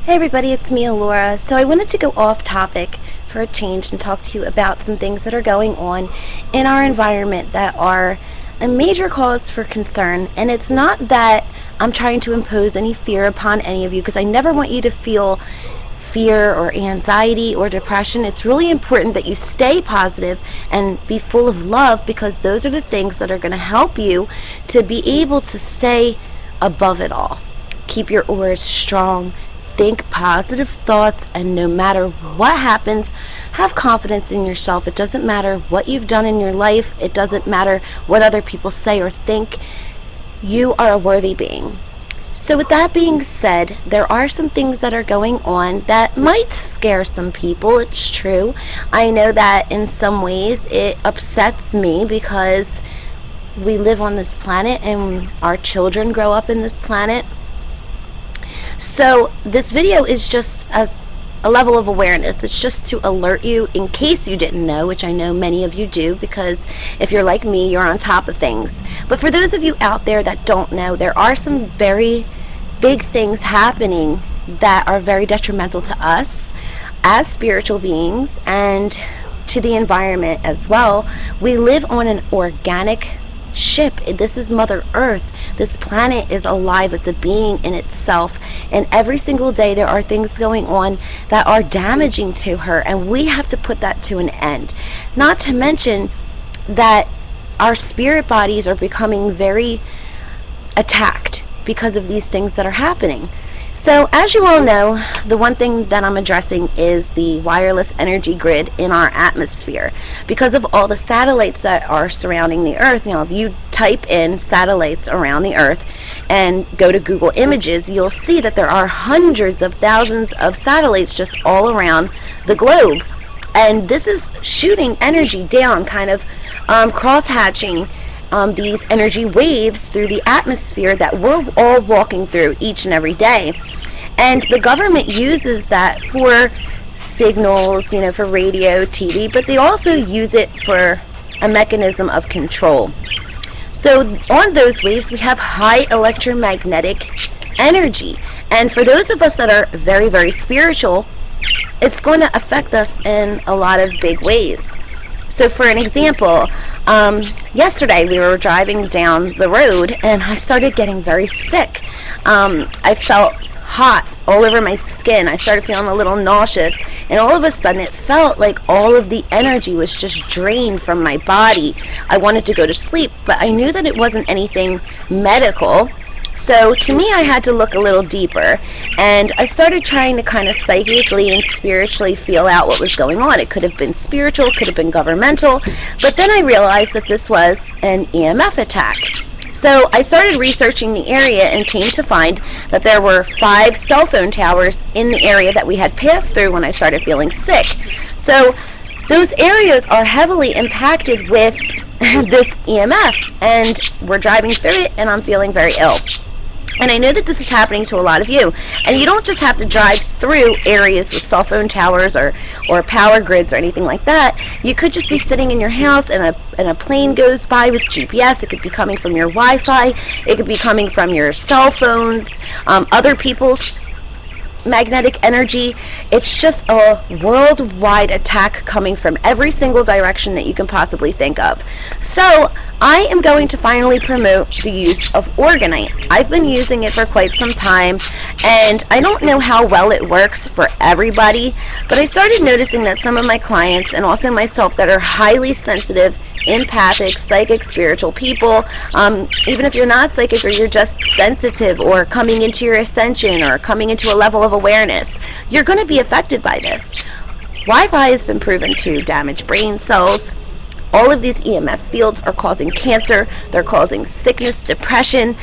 Hey everybody, it's me, Alura. So I wanted to go off topic for a change and talk to you about some things that are going on in our environment that are a major cause for concern. And it's not that I'm trying to impose any fear upon any of you, because I never want you to feel fear or anxiety or depression. It's really important that you stay positive and be full of love, because those are the things that are going to help you to be able to stay above it all. Keep your auras strong. Think positive thoughts, and no matter what happens, have confidence in yourself. It doesn't matter what you've done in your life. It doesn't matter what other people say or think. You are a worthy being. So with that being said, there are some things that are going on that might scare some people. It's true. I know that in some ways it upsets me, because we live on this planet and our children grow up in this planet. So this video is just as a level of awareness. It's just to alert you, in case you didn't know, which I know many of you do, because if you're like me, you're on top of things. But for those of you out there that don't know, there are some very big things happening that are very detrimental to us as spiritual beings and to the environment as well. We live on an organic ship. This is Mother Earth. This planet is alive. It's a being in itself, and every single day there are things going on that are damaging to her, and we have to put that to an end. Not to mention that our spirit bodies are becoming very attacked because of these things that are happening. So as you all know, the one thing that I'm addressing is the wireless energy grid in our atmosphere. Because of all the satellites that are surrounding the Earth, if you type in satellites around the Earth and go to Google Images, you'll see that there are hundreds of thousands of satellites just all around the globe. And this is shooting energy down, kind of cross-hatching these energy waves through the atmosphere that we're all walking through each and every day. And the government uses that for signals, for radio, TV, but they also use it for a mechanism of control. So on those waves, we have high electromagnetic energy. And for those of us that are very, very spiritual, it's going to affect us in a lot of big ways. So for an example, yesterday we were driving down the road and I started getting very sick. I felt hot all over my skin. I started feeling a little nauseous, and all of a sudden it felt like all of the energy was just drained from my body. I wanted to go to sleep, but I knew that it wasn't anything medical. So to me, I had to look a little deeper, and I started trying to kind of psychically and spiritually feel out what was going on. It could have been spiritual, could have been governmental, but then I realized that this was an EMF attack. So I started researching the area and came to find that there were 5 cell phone towers in the area that we had passed through when I started feeling sick. So those areas are heavily impacted with this EMF, and we're driving through it and I'm feeling very ill. And I know that this is happening to a lot of you. And you don't just have to drive through areas with cell phone towers or power grids or anything like that. You could just be sitting in your house and a plane goes by with GPS. It could be coming from your Wi-Fi. It could be coming from your cell phones, other people's magnetic energy. It's just a worldwide attack coming from every single direction that you can possibly think of. So I am going to finally promote the use of Orgonite. I've been using it for quite some time, and I don't know how well it works for everybody, but I started noticing that some of my clients, and also myself, that are highly sensitive, empathic, psychic, spiritual people, even if you're not psychic or you're just sensitive or coming into your ascension or coming into a level of awareness, you're going to be affected by this. Wi-Fi has been proven to damage brain cells. All of these EMF fields are causing cancer. They're causing sickness, depression,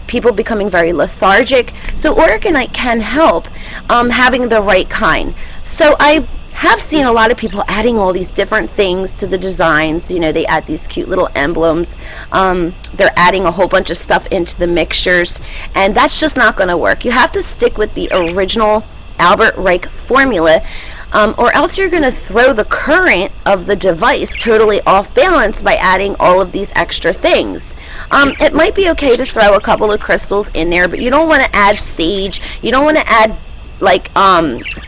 people becoming very lethargic. So Orgonite can help having the right kind. So I have seen a lot of people adding all these different things to the designs. They add these cute little emblems. They're adding a whole bunch of stuff into the mixtures, and that's just not going to work. You have to stick with the original Albert Reich formula. or else you're going to throw the current of the device totally off balance by adding all of these extra things. It might be okay to throw a couple of crystals in there, but you don't want to add sage. You don't want to add like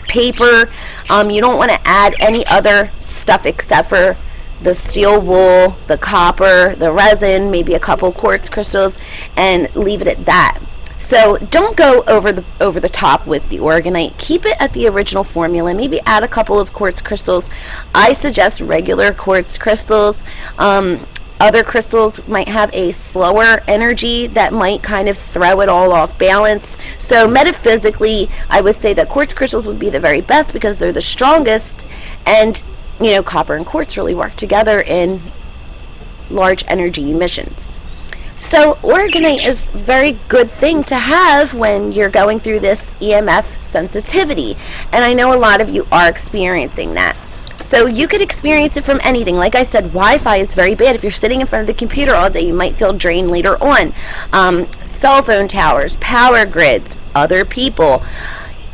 paper. You don't want to add any other stuff except for the steel wool, the copper, the resin, maybe a couple quartz crystals, and leave it at that. So don't go over the top with the Orgonite. Keep it at the original formula. Maybe add a couple of quartz crystals. I suggest regular quartz crystals. Other crystals might have a slower energy that might kind of throw it all off balance. So metaphysically, I would say that quartz crystals would be the very best because they're the strongest, and copper and quartz really work together in large energy emissions. So Orgonite is a very good thing to have when you're going through this EMF sensitivity, and I know a lot of you are experiencing that. So you could experience it from anything. Like I said, Wi-Fi is very bad. If you're sitting in front of the computer all day, you might feel drained later on. Cell phone towers, power grids, other people,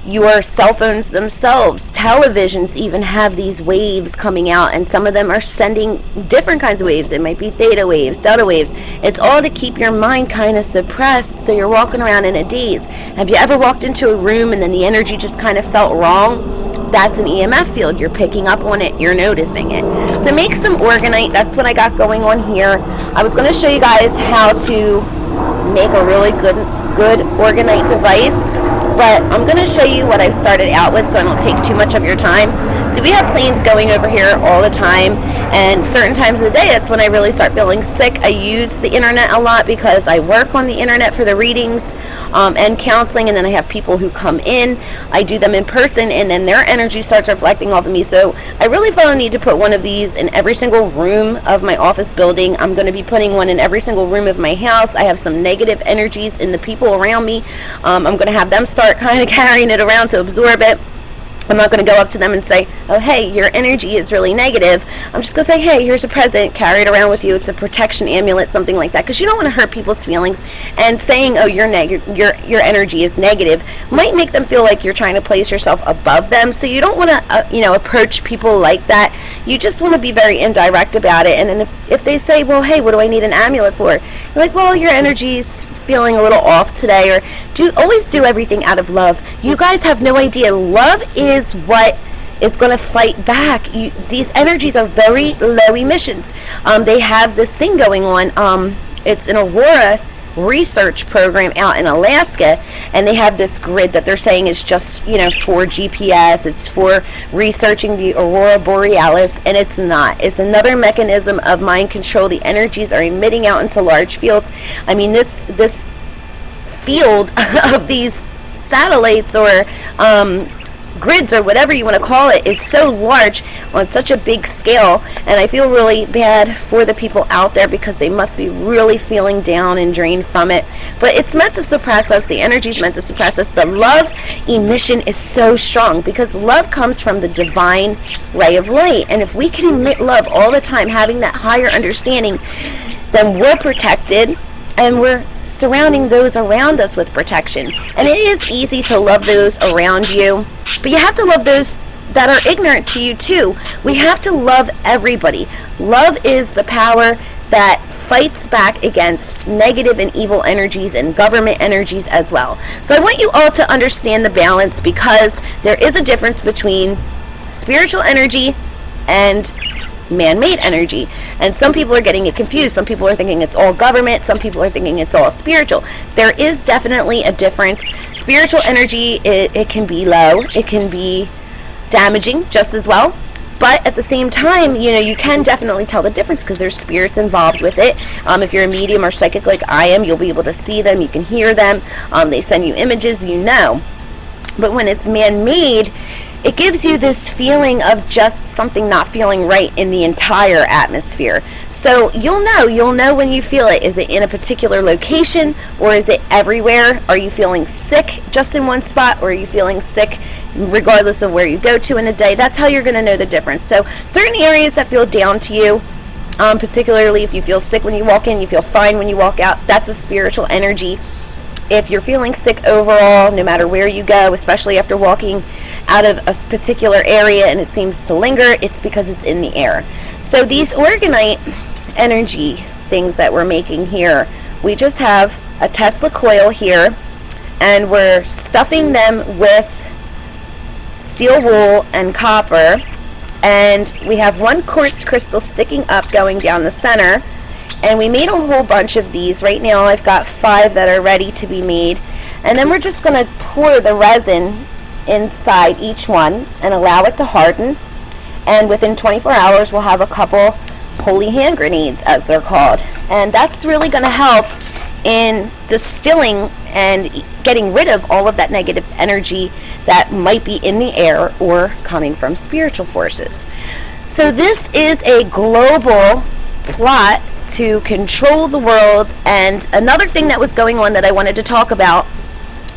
your cell phones themselves, televisions even have these waves coming out, and some of them are sending different kinds of waves. It might be theta waves, delta waves. It's all to keep your mind kind of suppressed, so you're walking around in a daze. Have you ever walked into a room and then the energy just kind of felt wrong? That's an EMF field. You're picking up on it. You're noticing it. So make some Orgonite. That's what I got going on here. I was going to show you guys how to make a really good Orgonite device, but I'm going to show you what I've started out with so I don't take too much of your time. So we have planes going over here all the time, and certain times of the day, that's when I really start feeling sick. I use the internet a lot because I work on the internet for the readings and counseling, and then I have people who come in. I do them in person, and then their energy starts reflecting off of me. So I really feel I need to put one of these in every single room of my office building. I'm going to be putting one in every single room of my house. I have some negative energies in the people around me. I'm going to have them start kind of carrying it around to absorb it. I'm not going to go up to them and say, oh, hey, your energy is really negative. I'm just going to say, hey, here's a present, carry it around with you. It's a protection amulet, something like that, because you don't want to hurt people's feelings. And saying, oh, your energy is negative might make them feel like you're trying to place yourself above them. So you don't want to, approach people like that. You just want to be very indirect about it. And then if they say, well, hey, what do I need an amulet for? You're like, well, your energy's feeling a little off today. Or always do everything out of love. You guys have no idea. Love is what is going to fight back. These energies are very low emissions. They have this thing going on. It's an Alura research program out in Alaska, and they have this grid that they're saying is just for GPS. It's for researching the aurora borealis, and it's not. It's another mechanism of mind control. The energies are emitting out into large fields. I mean, this field of these satellites or grids or whatever you want to call it is so large on such a big scale, and I feel really bad for the people out there because they must be really feeling down and drained from it. But it's meant to suppress us. The energy is meant to suppress us. The love emission is so strong because love comes from the divine ray of light, and if we can emit love all the time, having that higher understanding, then we're protected and we're surrounding those around us with protection. And it is easy to love those around you, but you have to love those that are ignorant to you too. We have to love everybody. Love is the power that fights back against negative and evil energies and government energies as well. So I want you all to understand the balance, because there is a difference between spiritual energy and man-made energy, and some people are getting it confused. Some people are thinking it's all government, some people are thinking it's all spiritual. There is definitely a difference. Spiritual energy, it can be low, it can be damaging just as well, but at the same time, you can definitely tell the difference because there's spirits involved with it. If you're a medium or psychic like I am, you'll be able to see them, you can hear them, they send you images, but when it's man-made, it gives you this feeling of just something not feeling right in the entire atmosphere. So you'll know when you feel it. Is it in a particular location, or is it everywhere? Are you feeling sick just in one spot, or are you feeling sick regardless of where you go to in a day? That's how you're going to know the difference. So certain areas that feel down to you, particularly if you feel sick when you walk in, you feel fine when you walk out, that's a spiritual energy. if you're feeling sick overall, no matter where you go, especially after walking out of a particular area and it seems to linger, it's because it's in the air. So these Orgonite energy things that we're making here, we just have a Tesla coil here, and we're stuffing them with steel wool and copper, and we have one quartz crystal sticking up going down the center, and we made a whole bunch of these. Right now I've got 5 that are ready to be made, and then we're just going to pour the resin inside each one and allow it to harden, and within 24 hours we'll have a couple holy hand grenades, as they're called, and that's really going to help in distilling and getting rid of all of that negative energy that might be in the air or coming from spiritual forces. So this is a global plot to control the world, and another thing that was going on that I wanted to talk about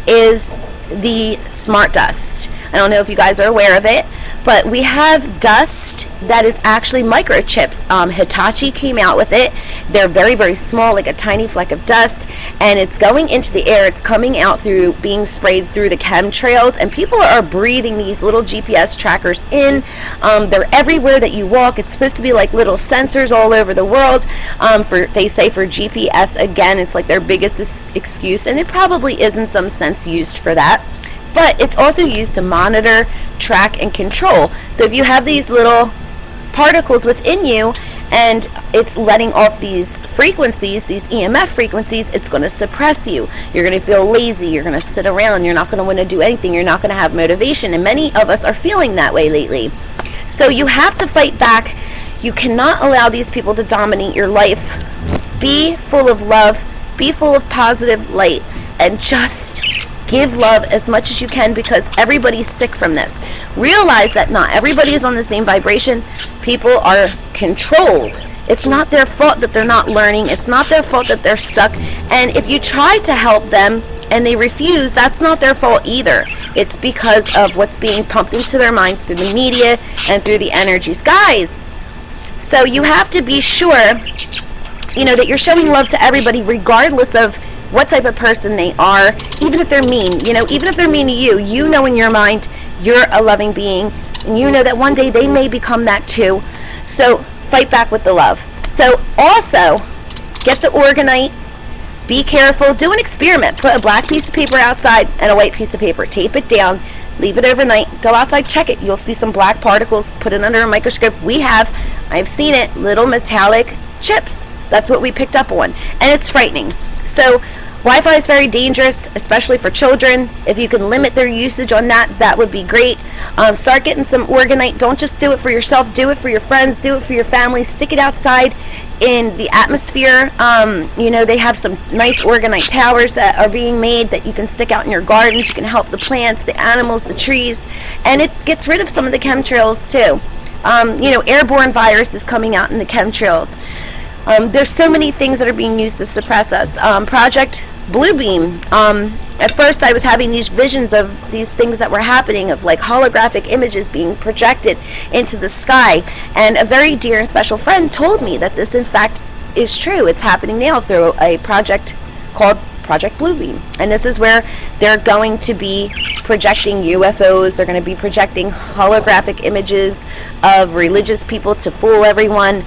is the smart dust. I don't know if you guys are aware of it, but we have dust that is actually microchips. Hitachi came out with it. They're very, very small, like a tiny fleck of dust, and it's going into the air. It's coming out through being sprayed through the chemtrails, and people are breathing these little GPS trackers in. They're everywhere that you walk. It's supposed to be like little sensors all over the world. They say for GPS, again, it's like their biggest excuse, and it probably is in some sense used for that. But it's also used to monitor, track, and control. So if you have these little particles within you and it's letting off these frequencies, these EMF frequencies, it's going to suppress you. You're going to feel lazy. You're going to sit around. You're not going to want to do anything. You're not going to have motivation. And many of us are feeling that way lately. So you have to fight back. You cannot allow these people to dominate your life. Be full of love. Be full of positive light. And just give love as much as you can, because everybody's sick from this. Realize that not everybody is on the same vibration. People are controlled. It's not their fault that they're not learning. It's not their fault that they're stuck. And if you try to help them and they refuse, that's not their fault either. It's because of what's being pumped into their minds through the media and through the energies. Guys, so you have to be sure, that you're showing love to everybody regardless of what type of person they are, even if they're mean, even if they're mean to you, in your mind, you're a loving being, and you know that one day they may become that too. So fight back with the love. So also, get the Orgonite, be careful, do an experiment, put a black piece of paper outside and a white piece of paper, tape it down, leave it overnight, go outside, check it, you'll see some black particles, put it under a microscope. I've seen it, little metallic chips. That's what we picked up on, and it's frightening. So Wi-Fi is very dangerous, especially for children. If you can limit their usage on that, that would be great. Start getting some Orgonite. Don't just do it for yourself. Do it for your friends. Do it for your family. Stick it outside in the atmosphere. They have some nice Orgonite towers that are being made that you can stick out in your gardens. You can help the plants, the animals, the trees, and it gets rid of some of the chemtrails too. Airborne virus is coming out in the chemtrails. There's so many things that are being used to suppress us. Project Bluebeam. At first I was having these visions of these things that were happening, of like holographic images being projected into the sky. And a very dear and special friend told me that this in fact is true. It's happening now through a project called Project Bluebeam. And this is where they're going to be projecting UFOs. They're going to be projecting holographic images of religious people to fool everyone.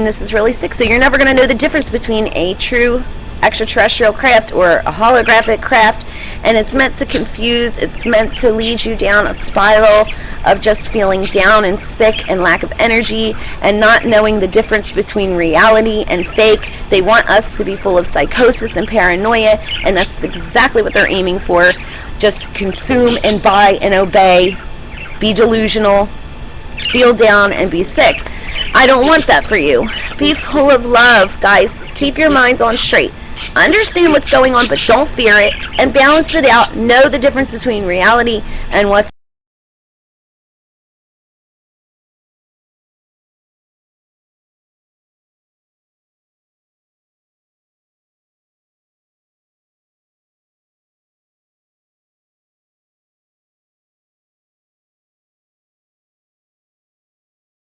This is really sick. So you're never going to know the difference between a true extraterrestrial craft or a holographic craft, and it's meant to confuse. It's meant to lead you down a spiral of just feeling down and sick and lack of energy and not knowing the difference between reality and fake. They want us to be full of psychosis and paranoia, and that's exactly what they're aiming for. Just consume and buy and obey, be delusional, feel down, and be sick. I don't want that for you. Be full of love, guys. Keep your minds on straight. Understand what's going on, but don't fear it, and balance it out. Know the difference between reality and what's